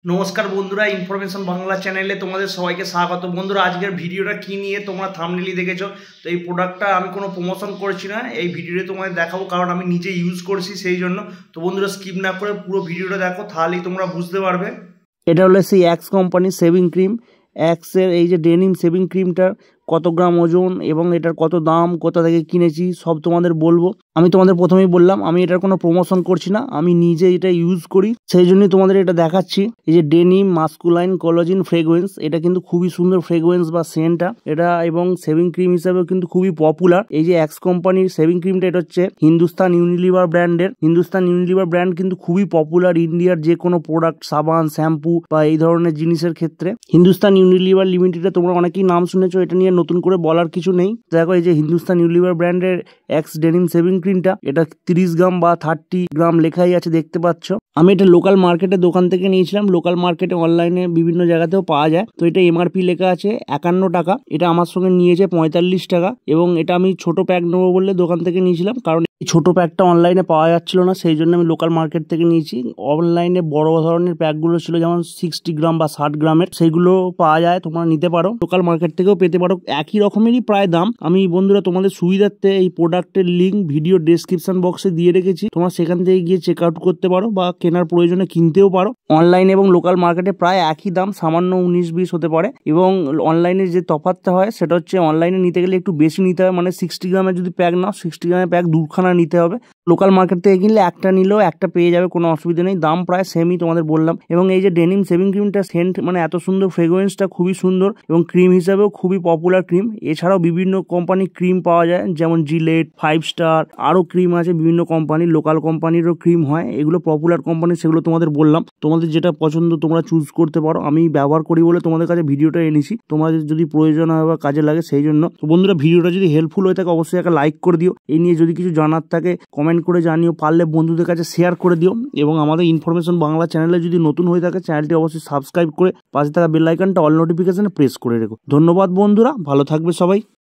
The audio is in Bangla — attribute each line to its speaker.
Speaker 1: নমস্কার বন্ধুরা, ইনফরমেশন বাংলা চ্যানেলে তোমাদের সবাইকে স্বাগত। বন্ধুরা, আজকের ভিডিওটা কি নিয়ে তোমরা থাম্বনেইলে দেখেছো। তো এই প্রোডাক্টটা আমি কোনো প্রমোশন করছি না, এই ভিডিওতে তোমাদের দেখাবো কারণ আমি নিজে ইউজ করছি সেই জন্য। তো বন্ধুরা, স্কিপ না করে পুরো ভিডিওটা দেখো, তাহলেই তোমরা বুঝতে পারবে। এটা হলো সেই অ্যাক্স কোম্পানির সেভিং ক্রিম। অ্যাক্সের এই যে ডেনিম সেভিং ক্রিমটার কত গ্রাম ওজন এবং এটার কত দাম, কোথা থেকে কিনেছি সব তোমাদের বলবো। আমি তোমাদের প্রথমেই বললাম আমি এটার কোনো প্রমোশন করছি না, আমি নিজে এটা ইউজ করি, সেই জন্যই তোমাদের এটা দেখাচ্ছি। এই যে ডেনিম মাস্কুলাইন কোলাজেন ফ্রেগরেন্স, এটা কিন্তু খুবই সুন্দর ফ্রেগরেন্স বা সেন্টটা এটা, এবং সেভিং ক্রিম হিসাবেও কিন্তু খুবই পপুলার। এই যে অ্যাক্স কোম্পানির সেভিং ক্রিমটা, এটা হচ্ছে হিন্দুস্তান ইউনিলিভার ব্র্যান্ডের। হিন্দুস্তান ইউনিলিভার ব্র্যান্ড কিন্তু খুবই পপুলার ইন্ডিয়ার যে কোনো প্রোডাক্ট, সাবান, শ্যাম্পু বা এই ধরনের জিনিসের ক্ষেত্রে। হিন্দুস্তান ইউনিলিভার লিমিটেডে তোমরা অনেকেই নাম শুনেছো, এটা নিয়ে নতুন করে বলার কিছু নেই। দেখো এই যে হিন্দুস্তান ইউনিলিভার ব্র্যান্ডের অ্যাক্স ডেনিম সেভিং ক্রিমটা, এটা 30 গ্রাম বা 30 গ্রাম লেখাই আছে, দেখতে পাচ্ছ। আমি এটা লোকাল মার্কেটে দোকান থেকে নিয়েছিলাম, লোকাল মার্কেটে অনলাইনে বিভিন্ন জায়গাতেও পাওয়া যায়। তো এটা এমআরপি লেখা আছে 51 টাকা, এটা আমার সঙ্গে নিয়েছে 45 টাকা, এবং এটা আমি ছোট প্যাক নেবো বলে দোকান থেকে নিয়েছিলাম, কারণ এই ছোট প্যাকটা অনলাইনে পাওয়া যাচ্ছিল না, সেই জন্য আমি লোকাল মার্কেট থেকে নিয়েছি। অনলাইনে বড় ধরনের প্যাকগুলো ছিল, যেমন 60 গ্রাম বা 60 গ্রামের, সেইগুলো পাওয়া যায়, তোমরা নিতে পারো, লোকাল মার্কেট থেকেও পেতে পারো, একই রকমেরই প্রায় দাম। আমি বন্ধুরা তোমাদের সুবিধার্থে এই প্রোডাক্টের লিঙ্ক ভিডিও ডেসক্রিপশন বক্সে দিয়ে রেখেছি, তোমরা সেখান থেকে গিয়ে চেক আউট করতে পারো বা কেনার প্রয়োজনে কিনতেও পারো। অনলাইন এবং লোকাল মার্কেটে প্রায় একই দাম, সামান্য 19-20 হতে পারে, এবং অনলাইনে যে তফাৎটা হয় সেটা হচ্ছে অনলাইনে নিতে গেলে একটু বেশি নিতে হয়, মানে 60 গ্রামের যদি প্যাক নাও, 60 গ্রামের প্যাক দুখানা নিতে হবে। লোকাল মার্কেট থেকে কিনলে একটা নিলেও একটা পেয়ে যাবে, কোনো অসুবিধা নেই, দাম প্রায় সেমই তোমাদের বললাম। এবং এই যে ডেনিম সেভিং ক্রিমটা সেন্ট, মানে এত সুন্দর ফ্রেগরেন্সটা খুবই সুন্দর, এবং ক্রিম হিসাবেও খুবই পপুলার ক্রিম। এছাড়াও বিভিন্ন কোম্পানির ক্রিম পাওয়া যায়, যেমন জিলেট, 5 স্টার, আরো ক্রিম আছে বিভিন্ন কোম্পানির, লোকাল কোম্পানিরও ক্রিম হয়, এগুলো পপুলার কোম্পানি, সেগুলো তোমাদের বললাম। তোমাদের যেটা পছন্দ তোমরা চুজ করতে পারো, আমি ব্যবহার করি বলে তোমাদের কাছে ভিডিওটা এনেছি, তোমাদের যদি প্রয়োজন হয় বা কাজে লাগে সেই জন্য। তো বন্ধুরা, ভিডিওটা যদি হেল্পফুল হয়ে থাকে অবশ্যই একটা লাইক করে দিও, এই নিয়ে যদি কিছু জানার থাকে কমেন্ট করে জানিও, পারলে বন্ধুদের কাছে শেয়ার করে দিও, এবং আমাদের ইনফরমেশন বাংলা চ্যানেলে যদি নতুন হয়ে থাকে চ্যানেলটি অবশ্যই সাবস্ক্রাইব করে পাশে থাকা বেল আইকনটা অল নোটিফিকেশনে প্রেস করে রেখো। ধন্যবাদ বন্ধুরা, ভালো থাকবে সবাই।